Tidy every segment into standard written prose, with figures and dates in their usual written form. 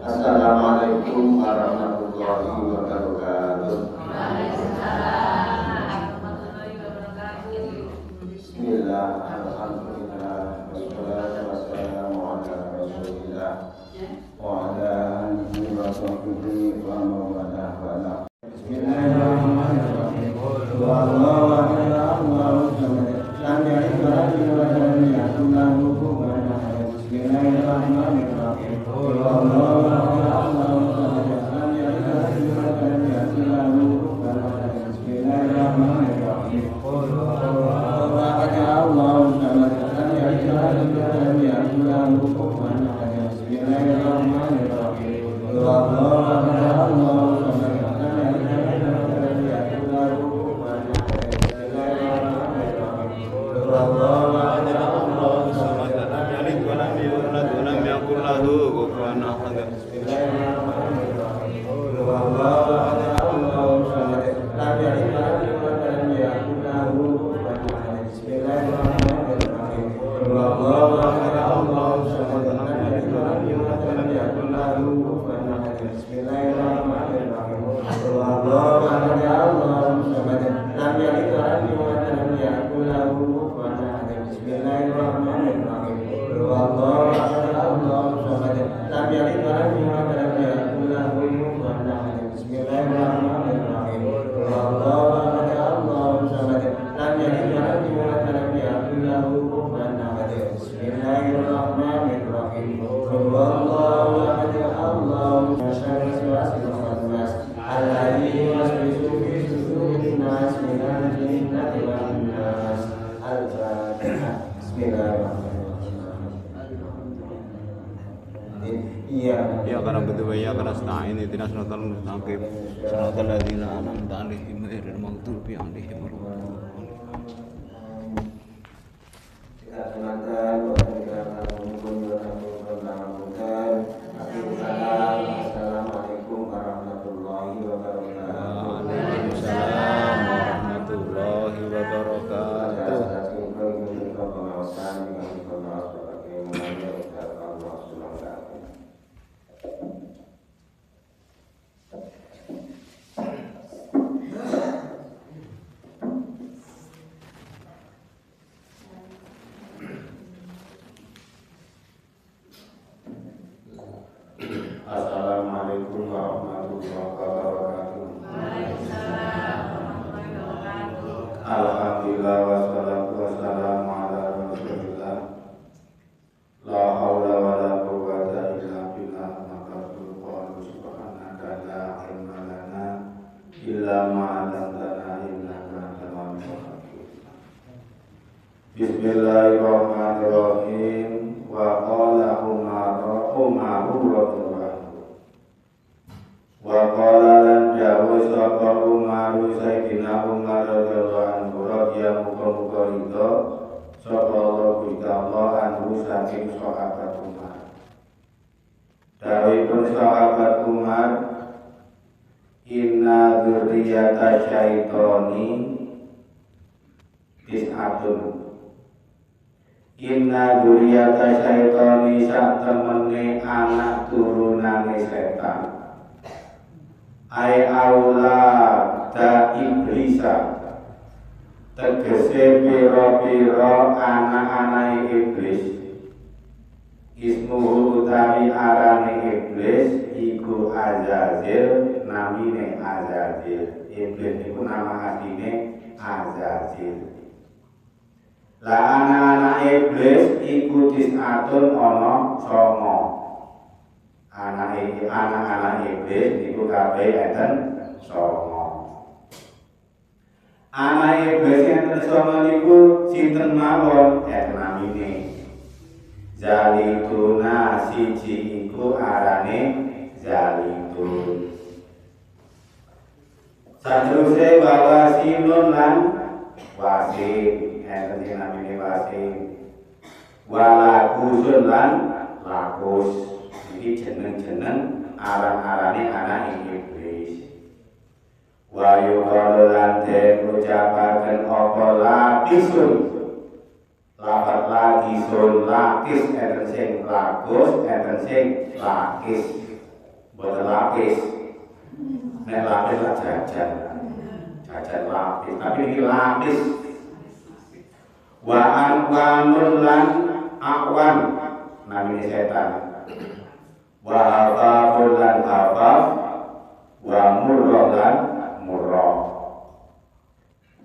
Assalamualaikum warahmatullahi wabarakatuh. Bismillah, alhamdulillah, wassalatu wassalamu ala rasulillah wa ala alihi wa sahbihi wa mawala wa ala. Bismillahirrahmanirrahim. Wallahu a'lam Bismillahirrahmanirrahim. Ya karena betul ya karena stain itu nasrotal mustaqim siratal ladzina an'amta 'alaihim ghairil maghdubi 'alaihim waladdallin. Assalamualaikum warahmatullahi wabarakatuh. Waalaikumsalam warahmatullahi wabarakatuh. Assalamualaikum warahmatullahi wabarakatuh. Alhamdulillah wassalatu wassalamu ala rasulillah. La haula wa la quwwata illa billah. Maqatul qalu subhanaka la ilma lana illa ma 'allamtana innaka antal alimul hakim. Bismillahirrahmanirrahim. Wa qala Umaru radhiyallahu. Wa qala lan jawab sapa Umaru Sayyidina Umar radhiyallahu anhu radhiyallahu muga-muga ridho sapa Allah anhu saking sahabat Umar. Dawuhipun sahabat Umar, inna dzurriyyata syaitoni tis'atun. Inna dzurriyyata syaitoni sak temene anak turunane setan. Ai aula da iblisa tegese pira-pira anak-anak iblis. Ismuhu utawi arane iblis iku Azazil, namine Azazil. Iblis iku nama asline Azazil. Lah anak-anak iblis iku tis'atun ana 9. Anak-anak iblis iku kabeh enten 9. Anak iblis enten 9 niku sinten mawon namine. Zalituna siji iku arane Zalitun. Saterusé Wawasinun lan Wasin. Enten namine Wasin. walakusun lan lakus. Iki jeneng-jeneng aran-arane anake iblis. Wa yuqalu lan den ucapaken apa lakisun. Lafat lakisun lakis enten sing lakus enten sing lakis. Boten lapis. Nek lapis lah jajan. Jajan lapis, tapi ini lapis. Wa anwanun lan akwan namine setan. Wa hafafun lan hafaf. Wa murrah lan murrah.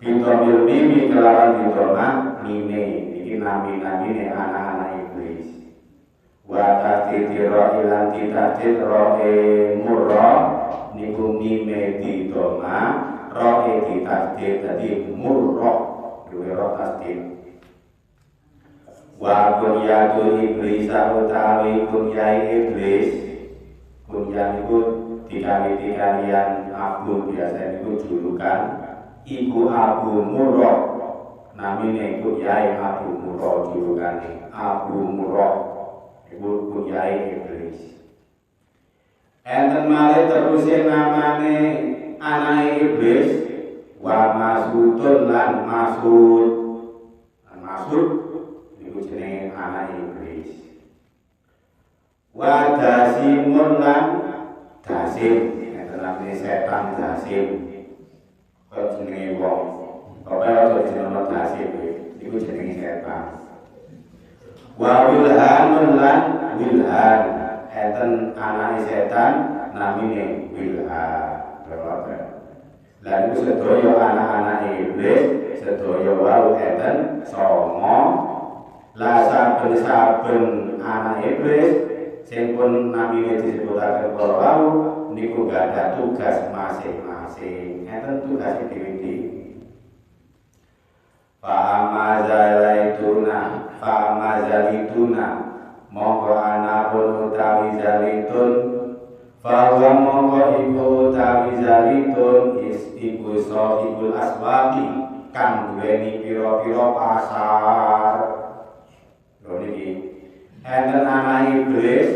Bidomil mimi kelawan bidomah mime. Ini nami-namine anak-anak iblis. Wa tasdidi ro'i lan ditasdid ro'i murrah. Niku mime bidomah ro'i ditasdid jadi murrah. Dua roh tasdid. Wa kunyatu iblis utawi kunyai iblis. Kunyah itu dikali-kalian abu biasa itu julukan iku Abu Murrah. Namine kunyai Abu Murrah julukane Abu Murrah. Iku kunyai iblis. Enten malih terus namane anake iblis wa Masudun lan Masud. Masud niku jenenge anake iblis. Wa Dasimun lan Dasim. Enten namine setan Dasim. Kaya jenenge wong. Kaya aja jenenge Dasim niku jenenge setan. Wa Wilhanun lan Wilhan. Enten anake setan namine Wilhan. Lan iku sedaya anak-anak iblis sedaya wau enten songo. La saben-saben anak iblis sing pun namine disebutaken para wau niku gadah tugas masing-masing. Enten tugas dhewe-dhewe. Fa'amazalituna mongko anapun utawi zalitun bahwa mongko iku utawi zalitun iku sahibul aswaqi kang duweni pira-pira pasar. Lho niki enten anak iblis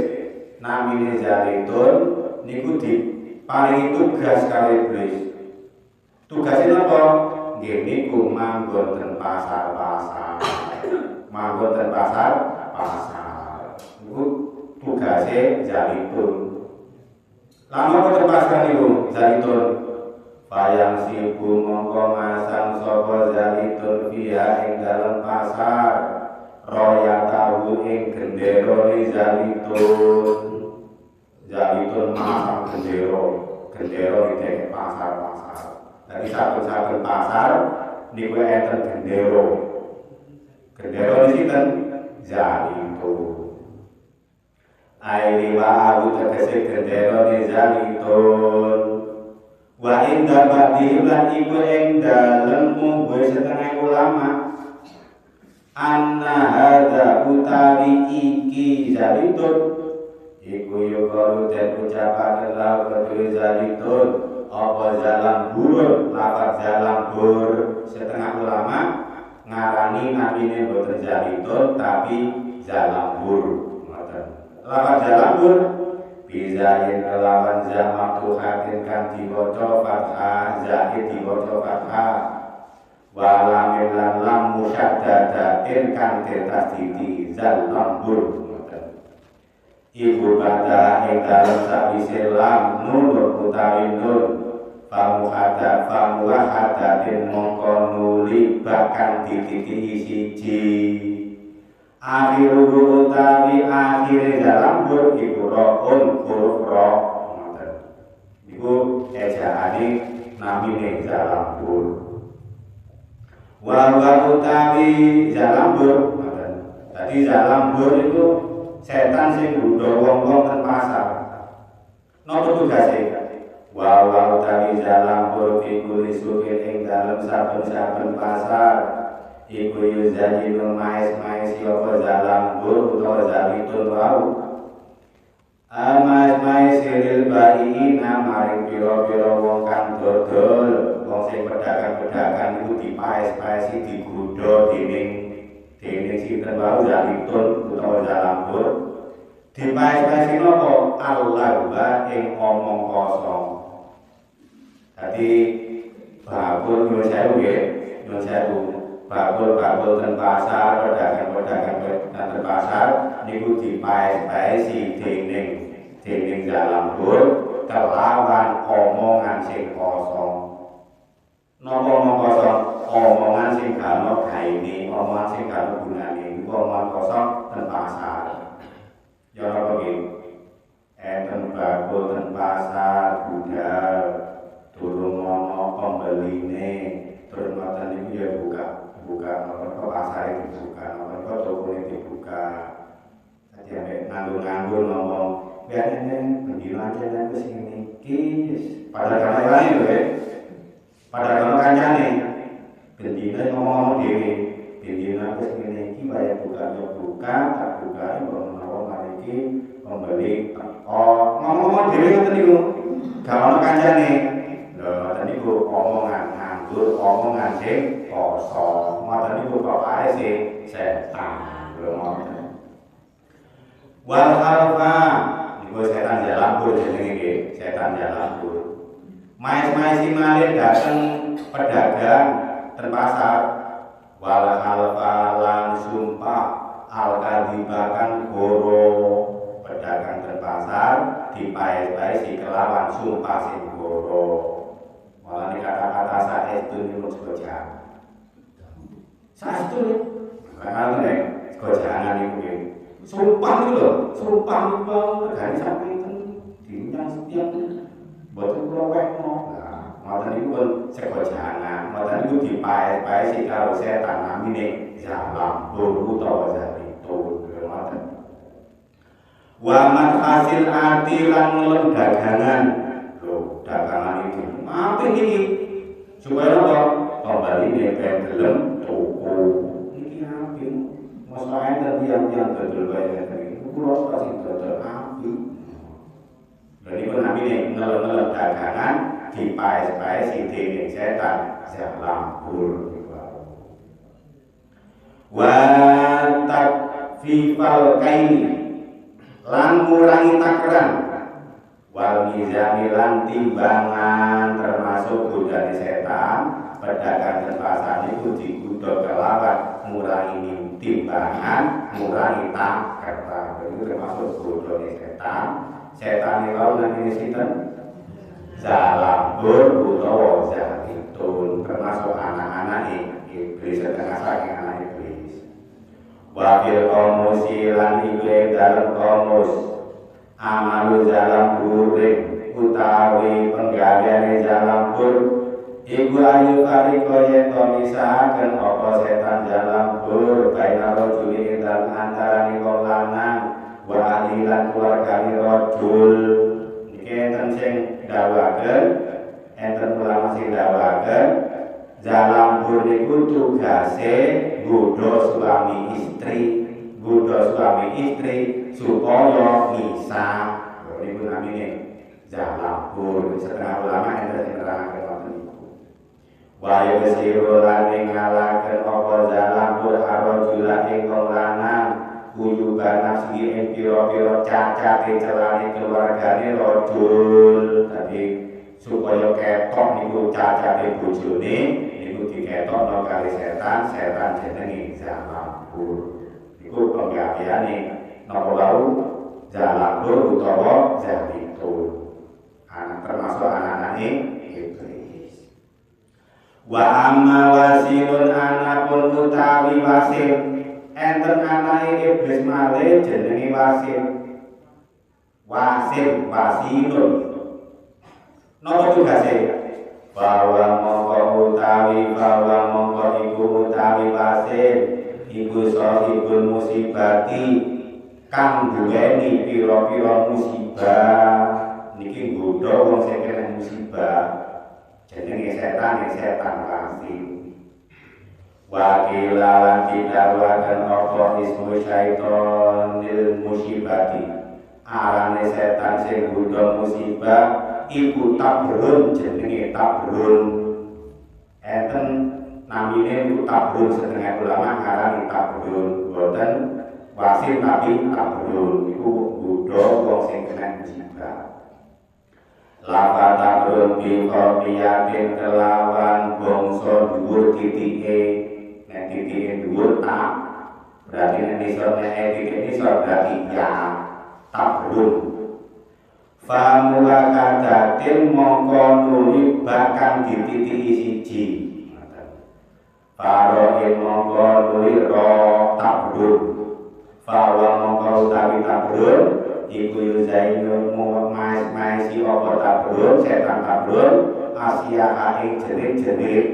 namine zalitun niku diparingi tugas karo iblis. Tugasnya apa? Nggih niku manggon ten pasar-pasar. Manggon ten pasar-pasar. Niku tugase zalitun. Lama ketepaskan niku zalitun. Bayang sibu mongko masang sapa zalitun fiha ing dalem pasar. Roya tahu ing gendera zalitun. Zalitun masang gendera di pasar-pasar. Dari saben-saben pasar niku enten gendera. Gendera di sinten? Zalitun. Aili wa abu tegese gendera ni zalitun. Wa inda ba'dihim lan iku ing dalem mungguhe setengah ulama. Anna hadza utawi iki zalitun. Iku yukalu den ucapaken la kedue zalitun. Apa zalambur, lafaz zalambur. Setengah ulama ngarani namine boten zalitun tapi zalambur. Lafaz zalambur bizain kelawan zamatu hatin kan diwaca fathah zahid diwaca fathah walamil lam musyaddadatin kan tasdidi zalambur. Ibu pada ing dalem sawise lam nun utawi nun famuhadatin mongko nuli bahkan dititi siji. Akhiru utawi akhire zalambur iku ro'un huruf ro. Iku ejaane namine zalambur. Wa utawi zalambur. Tadi zalambur itu setan sing nggodha wong-wong ten pasar. Napa tugase? Wa utawi zalambur iku lisukin ing dalem saben-saben pasar. Iku yuzajinu mais-mais yapa zalambur utawa zalitun wau. Mais-mais siril bayiina maring pira-pira wong kang dodol, wong sing pedagang-pedagang iku dipaes-paesi digodha dening si sinten wae zalitun utawa zalambur dipaes-paesi napa Allah ing omong kosong. Dadi bakul nyuwun sewu nggih, nyuwun sewu. Bakul-bakul ten pasar, pedagang-pedagang ten pasar niku dipaes-paesi dening zalambur kelawan omongan sing kosong. Napa omong kosong? Omongan sing gak ono gaene, omongan sing gak ono gunane, niku omongan kosong ten pasar. Ya napa nggih? Enten bakul ten pasar budal durung ono pembeline, terus ngoten niku ya buka napa pasare dibuka, napa tokone dibuka. Dadi ambek nganggur-nganggur ngomong, "Biyen bendina aja nek wis ngene iki." Padahal kancane lho, padahal kancane bendina ngomong dhewe, "Bendina wis ngene iki wae buka, tak buka menawa mariki pembeli teko." Ngomong dhewe ngoten niku. Gak ono kancane. Lho ngoten niku omongan nganggur, omongan sing kosong. Ngoten niku bapake sing setan. Lho ngoten. Wal alfa niku setan jalambur jenenge nggih, setan jalambur. Mais-maisi malih dateng pedagang ten pasar. Wal alfa lan sumpah al-kadibakan goro pedagang ten pasar dipaes-paesi kelawan sumpah sing goro. Malah kata-kata saestu niku sekojan. Saestu kan nek sekojanan niku nggih. Sumpah niku lho, sumpah niku regane sampe dinyang setiap boten kula wekno. Nah, ngoten niku pun sekojanan, ngoten niku dipaes-paesi karo setan namine zalambur utawa zalitun. Ngoten. Wa man hasil ati lan ngelem dagangan. Lho, dagangan iki apik iki. Supaya apa? Pembaline ben gelem tuku. Iki apik. Masalah enten tiang-tiang dodol bae ngene. Kulo kasih dodol apik. Lha niku namine ngelem-ngelem dagangan dipaes-paesi dening setan zalambur. Wa takfifal kaini lan ngurangi takaran wal mizani lan timbangan termasuk godane setan pedagang ten pasar niku digodha kelawan ngurangi timbangan ngurangi takaran itu termasuk godane setan. Setan niku namine sinten? Zalambur utawa zalitun termasuk anak-anak iblis setengah saking anak iblis. Wakil komusi lan iklim dalam komus amalu zalambur utawi penggaweane zalambur iku ayu kariko yeto misahaken apa setan zalambur baina rojuli dalam antarane wong lanang wa alilan keluargane rojul. Niki enten sing dawaken, enten ulama sing dawaken zalambur niku tugase nggodha suami istri supaya misah. Niku namine zalambur. Setengah ulama enten sing nerangaken ngoten niku. Wa yasiru lan ngalaken apa zalambur arojula ing wong lanang kuyuban nafsi ing pira-pira cacate celane keluargane rojul. Tadi supaya ketok niku cacate bojone niku diketokno kali setan jenenge zalambur. Iku penggaweane napa wau zalambur utawa zalitun. Anak termasuk anak-anake iblis. Wa amma wasilun anapun utawi wasil enten anake iblis malih jenenge wasil. Wasilun. Napa tugase? Bahwa mongko iku utawi wasil iku sahibul musibati kang duweni pira-pira musibah. Niki nggodha wong sing kena musibah jenenge setan wasil. Wakilan didawakan apa ismu syaitonil musibati arane setan sing nggodha musibah iku tabrun jenenge tabrun. Enten namine iku tabrun setengah ulama ngarani tabrun. vaksin tapi tabrun iku nggodha wong sing kena musibah. Lapa tabrun bi qabiyatin kelawan bangsa dhuwur titike, nek titike dhuwur tak berarti nek isor nek titik isor berarti ya tabrun. Famula kadatin mongko nuli bakang dititiki siji. Faroin mongko nuli ro tabrun. Fawa mongko utawi tabrun iku yuzainu maisi apa tabrun setan tabrun Asia ing jerit-jerit.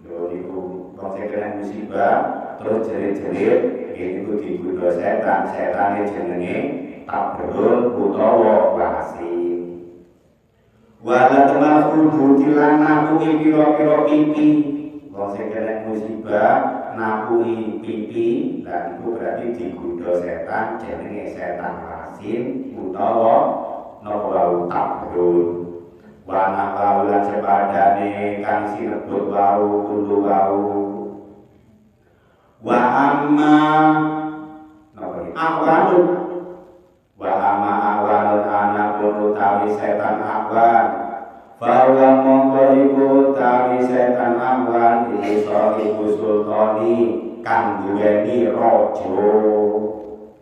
Lho niku wong sing kena musibah terus jerit-jerit niku digodha setan, setane jenenge tabrun utawa wasin. Wala temal kudu tilang nakuki pira-pira pipi. Wong sing kena musibah nakuki pipi, lan iku berarti digodha setan jenenge setan wasin utawa napa tabrun. Wana kaulan sepadane kang sinebut wau kudu wau. Wa amma napa iki? Awanun. Wa amma awanun anak utawi setan awan. Bahwa mongko iku utawi setan awan iki ibu sultani kang duweni raja.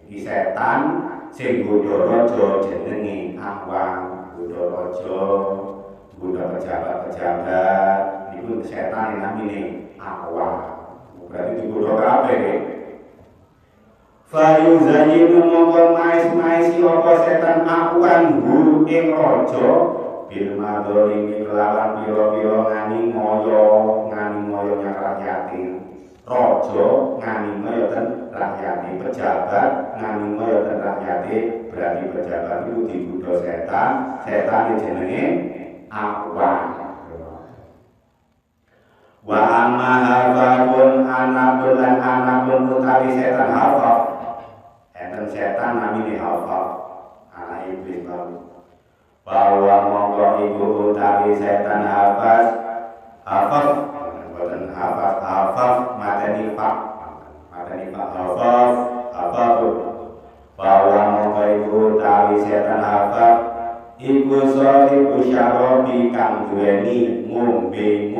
Iki setan sing nggodha raja jenenge awan, nggodha raja, nggodha pejabat-pejabat. Niku setan namine awan. Berarti digodha kabeh. Fayu zayyinu mongko mais-maisi apa setan awan guru ing raja bil madolimi kelawan pira-pira ngani moyo rakyate. Raja ngani moyo ten rakyate, pejabat ngani moyo ten rakyate, berarti pejabat itu digodha setan, setan jenenge awan. Wa amma hafafun anakun utawi setan hafaf. Enten setan namine hafaf, anak iblis baru. Bahwa mongko iku utawi setan hafaf, boten hafaf mateni pak hafaf. Bahwa mongko iku utawi setan hafaf iku iku syarobi kang duweni ngombe.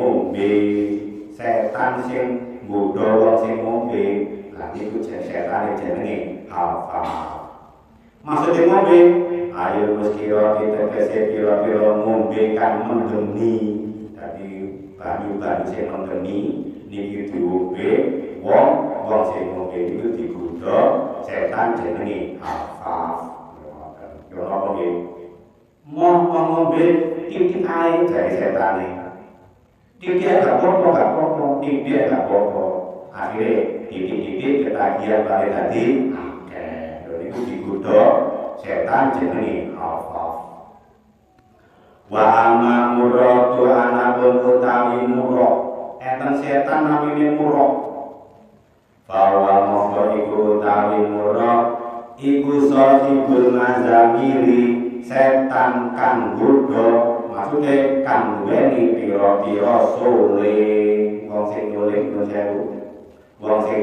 Setan sing nggodha wong sing ngombe, lan iku setan jenenge hafaf. Maksudnya ngombe, ayo meskira kita kese pira-pira ngombe kan mendemi. Jadi banyu-banyu sing mendemi niki diombe wong sing ngombe iku digodha setan jenenge hafaf. Yo apa nggih? Mau ngombe titik ae dari setane. Titik gak apa-apa, titik gak apa-apa. Akhirnya titik-titik ketagihan balik tadi. Iku digodha setan jenenge hafaf. Wa amma muratu anapun utawi murah. Enten setan namine murah. Bahwa mongko iku utawi murah iku sahibul mazamiri setan kang godha. Maksude kang duweni pira-pira sole. Wong sing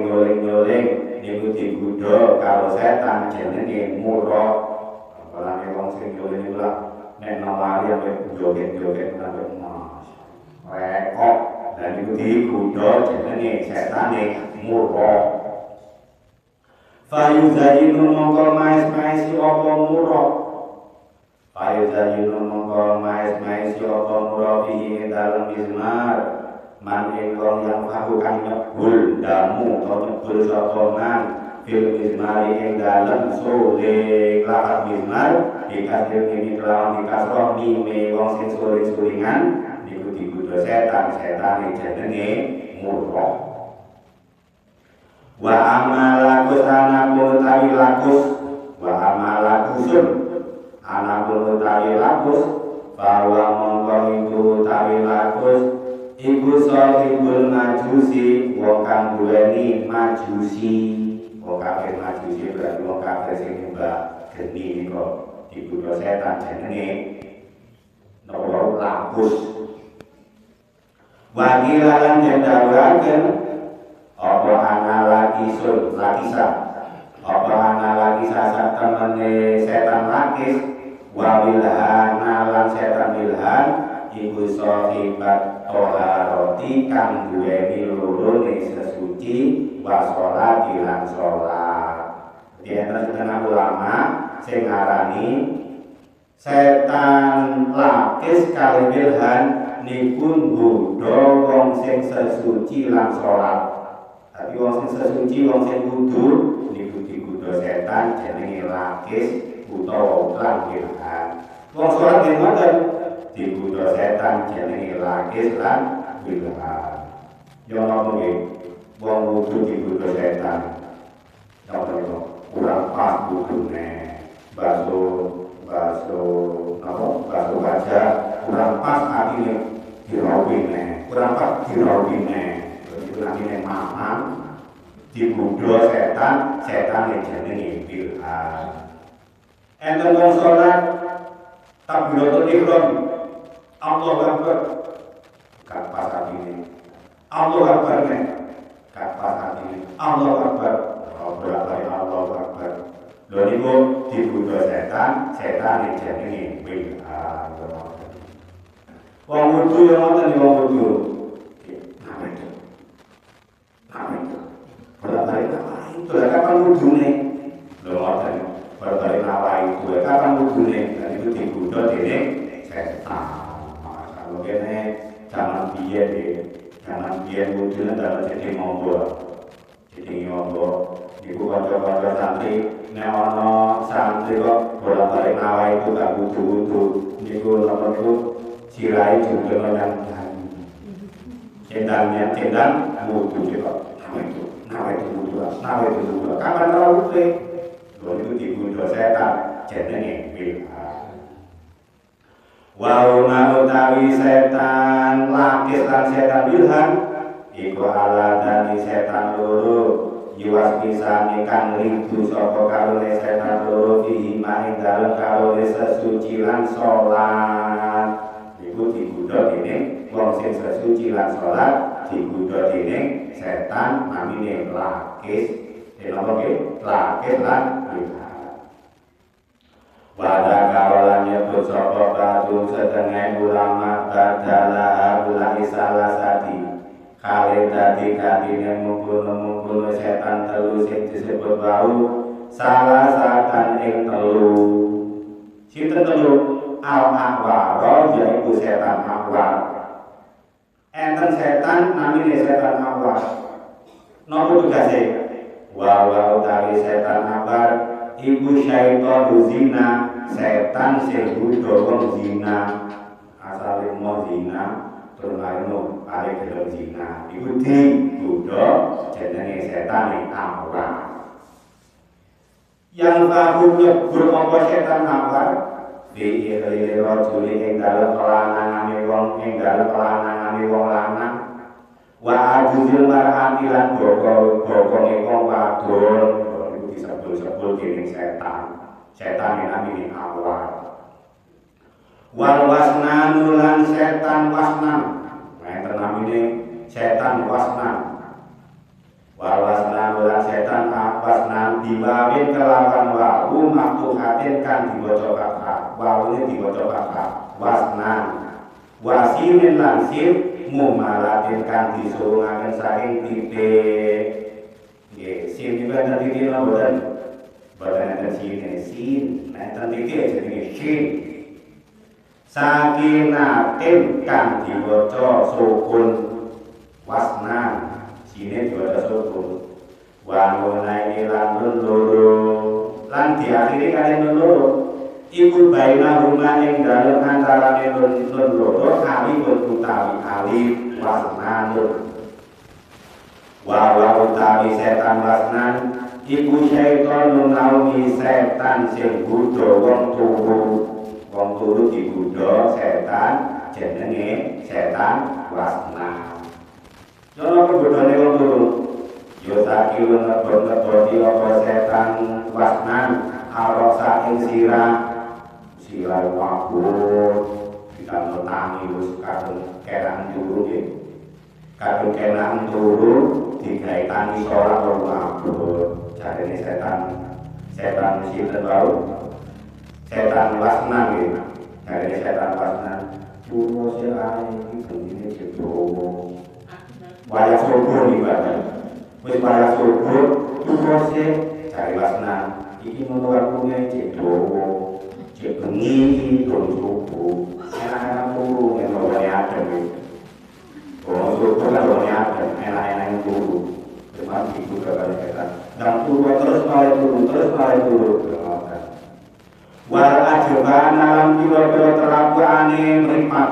nyuling niku digodha karo setan jenenge murah. Apalane wong sing nyuling iku lak nek nawari ambek joget-joget ambek mas. Rekok dan niku digodha jenenge setane murah. Fayu zayyinu mongko mais-maisi apa murah. Fayu zayyinu mongko mais-maisi apa murah fihi dalem mizmar. Man ingkang yang melakukan nyebul damu atau nyebul sokongan fil mizmari ing dalem sole lakat mizmar dikasih ini kelawan dikasroh mime wong sing suling-sulingan niku digodha setan jenenge murah. Wa amalakus anakul utawi lakus wa amalakusun anakul utawi lakus bahwa mongko iku utawi lakus iku sahibul majusi wong kang duweni majusi. Wong kafir majusi berarti wong kafir sing nyembah geni kok digodha setan jenenge napa lakus. Wakilan jendawaken apa ana lakisun lakisa apa temene setan lakis wa wilhan lan setan wilhan iku sahibat toharoti kang duweni lorone sesuci wa sholati lan sholat. Yen setengah ulama sing ngarani setan lakis kali wilhan niku nggodha wong sing sesuci lan sholat. Tapi wong sing sesuci, wong sing kudu niku digodha setan jenenge lakis utawa lan wilhan. Wong sholat yen ngoten digodha setan jenenge lakis lan wilhan. Yo napa nggih? Wong kudu digodha setan. Napa kurang pas kudune. Baso baca kurang pas atine dirawine, kurang pas dirawine. Itu namine mamang digodha setan, setan jenenge wilhan. Enten wong salat takbiratul ihram Allahu Akbar kapas atine. Allahu Akbar kapas atine. Allahu Akbar Allahu Akbar. Lho niku digodha setan, setan jenenge wilhan. Wong wudu yo ngoten wong wudu. Balik itu kapan wudune? Lho ngoten. Balik itu kapan wudune? Dan itu digodha dening setan. Kalau kene jangan biyen wudune dalam jadi monggo. Jadi monggo iku kanca-kanca santri nek ana santri kok bolak-balik nawai itu gak wudu-wudu niku napa niku sirai juga yang cendang wudu kok nawai itu wudu kapan ora wudu lho niku digodha setan jenenge wilhan. Wa utawi setan lakis lan setan wilhan iku aladani setan loro yuwas pisane kang rindu sapa karone setan loro fihi ing dalem karone sesuci lan salat. Iku digodha dening wong sing sesuci lan salat digodha dening setan namine lakis. Napa nggih? Lakis lan wilhan. Pada kawalan nyebut sapa kadung setengah ulama badalah ulai salah sati kali dadi kandine mungkul setan telu sing disebut bau salah satan ing telu. Sinten telu? Al-Ahwar yaiku setan Ahwar. Enten setan namine setan Ahwar. Napa tugase? Wa utawi setan Ahwar iku syaitan zina, setan sing nggodha wong zina. Asale mau zina terlalu paling gelem zina iku digodha jenenge setan Ahwar. Yang tahu nyebur apa setan Ahwar di ilil rajuli ing dalem pelanangane wong lanang wa ajuzil mar'ati lan bokonge wong wadon iku disebut dening setan namine Ahwar. Wal wasnan lan setan wasnan enten namine setan wasnan. Wal wasnan lan setan wasnan diwawin kelawan wawu maktuhatin kan diwaca fathah. Wawune diwaca fathah wasnan. Wasinin lan sin mumalatin kan disurungaken saking titik. Nggih, sin juga enten titik mboten. Boten enten sin, enten titik jenenge sin. Sakinatin kan diwaca sukun wasnan. Sine diwaca sukun. Wa nunai lan loro lan diakhiri kalian loro. Iku baina huma ing dalem antarane nun loro alif utawi alif wasnanun. Wa utawi setan wasnan iku syaiton naumi setan sing nggodha wong turu. Wong turu digodha setan jenenge setan wasnan. Yo napa godhane wong turu? Yo sakilun ngebot-ngeboti apa setan wasnan arok ing sirah silai wabur kita metangi wis kadung kerang turu nggih. Kadung kerang turu digawe tani salat wabur jarene setan setan sinten wau setan wasna nggih dari setan wasna turu sing ae iki bendine jebrowo wayah subuh iki Pak wis wayah subuh turu sing dari wasna iki ngono wakune jebrowo cek bengi iki turu subuh enak-enak turu ngono adem iki oh subuh kan ngono adem enak-enak turu cuma itu kali setan dan turu terus mari turu wal ajban alam kira-kira kelakuane mripat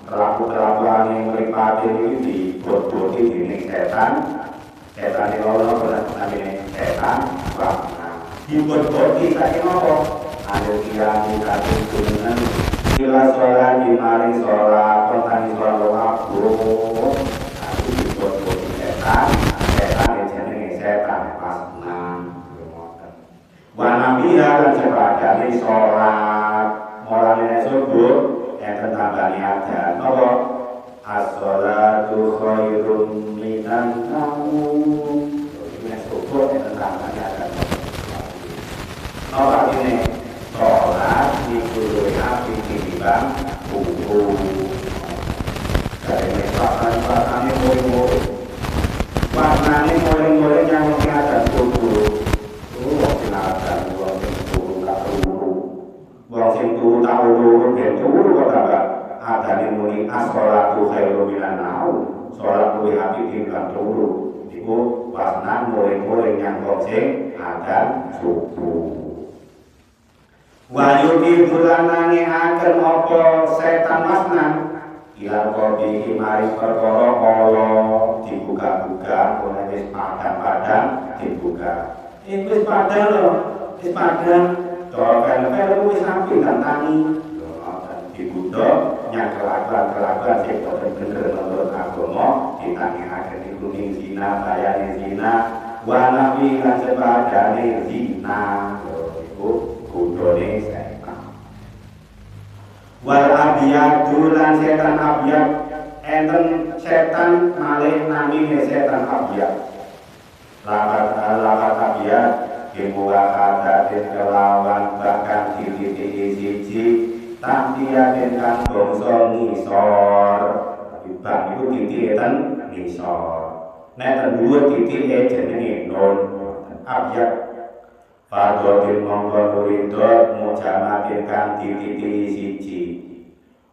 kelakuane mripat iki dibot-boti dening setan setan iki ora namine setan wasna dibot-boti saking apa anu kirang kados turunan kila sholat di mari sholat kontani sholat wabuk aku dibot-boti setan jenenge setan wasna wana biha dan sepadane sholat moralene subuh enten tambani adan apa as-sholatu khairum minan naum ini subuh enten tambani adan apa ini sholat niku api tinimbang buku dari pakan-pakane murid-murid warnane murid-murid yang adan subuh wong sing turu tak urut ben turu kok tambah adane muni as-sholatu khairum minan naum salat kuwi apik timbang turu iku wasna muring-muring yang wong sing adan subuh wa yudi bulanane akan apa setan wasna ila kobi mari perkara kala dibuka-buka oleh wis padang-padang dibuka wis padang lho wis padang Kalau wis rapi dan tani, dibutuh yang kelakuan sing boten bener menurut agama ditangihaken iku ning zina, bayane zina, wa nabi lan sepadane zina, iku kudune setan. Wal abiyadu lan setan abiyad, enten setan malih namine setan abiyad. Lapat abiyad Kimuwa kadatin kelawan bahkan titik siji tampiatin kang bangsa ngisor bang itu titik eten ngisor nek dhuwur titik jenenge nun abyad fadotin monggo nuridot mujamatin kang titik siji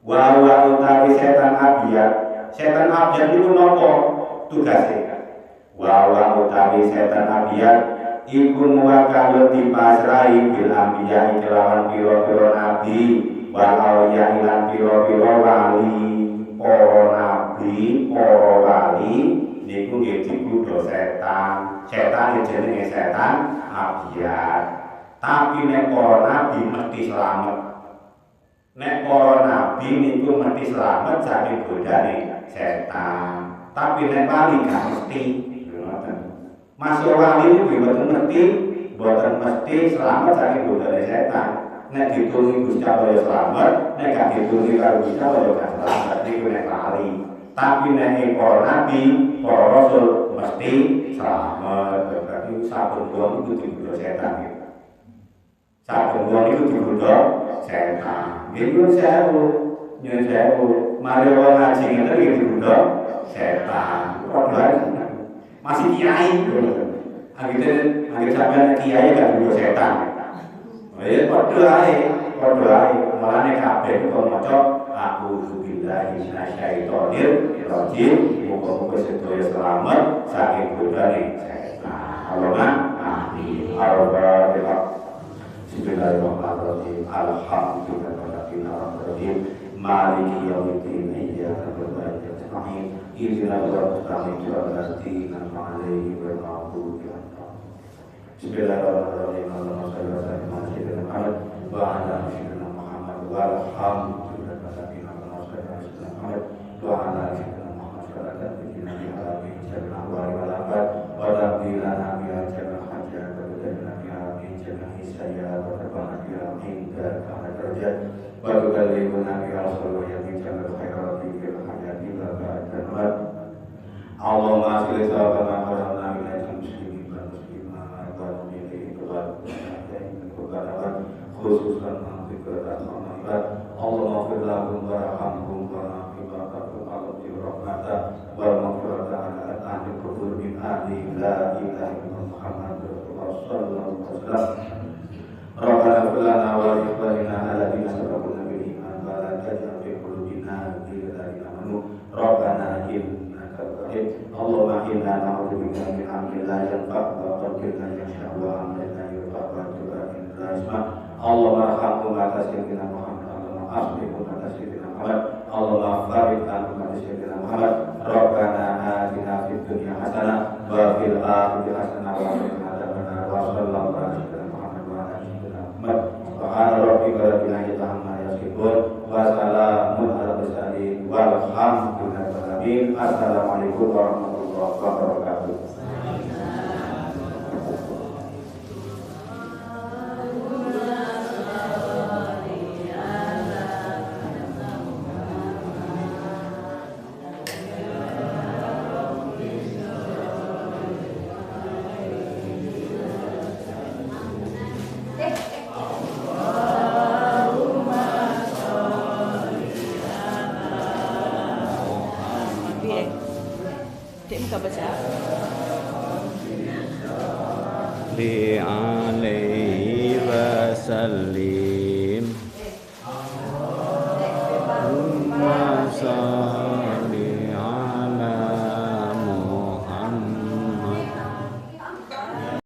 wa utawi setan abyad itu napa tugase wa utawi setan abyad iku muwakkalun dipasrahi bil anbiya kelawan pira-pira nabi wa auliya lan pira-pira wali para nabi para wali niku nggih dikudu setan jenenge setan abiyat tapi nek para nabi mesti slamet nek para nabi niku mesti slamet saking godane setan tapi nek wali gak mesti masuk wali itu buatan mesti selamat saking godane setan. Nek ditulungi Gusti Allah ya selamat, nek gak ditulungi karo Gusti Allah ya gak selamat. Niku nek wali. Tapi nek para nabi, para rasul mesti selamat. Berarti saben wong itu digodha setan gitu. Saben wong itu digodha setan. Nggih sewu, nyuwun sewu. Mari wong ngaji ngene iki digodha setan. Padahal masih kiai akhirnya sampai kiai gak dulu setan ya padha ae malane kabeh kok maca aku billahi minasyaitonir rajim muga-muga sedaya selamat saking godane setan Allahumma amin al-fatihah bismillahirrahmanirrahim alhamdulillahirabbil alamin maliki yaumiddin iyyaka na'budu wa iyyaka nasta'in ihdinas siratal mustaqim alaihim wal-maghdubi alaihim Bismillahirrahmanirrahim Allahumma shalli ala sayyidina Muhammad wa ala sayyidina Muhammad walhamdulillahi Muhammad wa ala sayyidina Muhammad wa ala sayyidina Muhammad wa rabbina biha jalla hajja wa rabbina biha jalla hisaya wa rabbana biha inda kana darajat wa tukallimuna biha rasulullah yamin jalla khairati fil hayati wa ba'da al-maut Allahumma shalli ala sayyidina Muhammad wa ala sayyidina Muhammad khususkan maghfiratan maghfirat Allahumma fir lahum warhamhum warahmatullahi wabarakatuh wal maghfiratan ala ahli kubur min ahli la ilaha illallah Muhammadur Rasulullah sallallahu alaihi wasallam Rabbana fir lana wa li ikhwanina alladziina sabaquna bil iman wa la taj'al fi qulubina ghillan lil amanu Rabbana innaka rahim Allahumma inna na'udzubika min amrin la yanfa' wa qalbin la yakhsha wa amrin la yurfa' wa du'ain la yasma' Allahumma arhamhum atas sayyidina Muhammad Allahumma asbihum atas sayyidina Muhammad Allahumma farid anhum atas sayyidina Muhammad Rabbana atina fid dunya hasanah wa fil akhirati hasanah wa qina adzabannar wa sallallahu ala sayyidina Muhammad wa ala sayyidina Muhammad subhana rabbika rabbil izzati amma yasifun wa salamun ala mursalin walhamdulillahi rabbil alamin assalamualaikum warahmatullahi wabarakatuh. Li alaihi wasallim.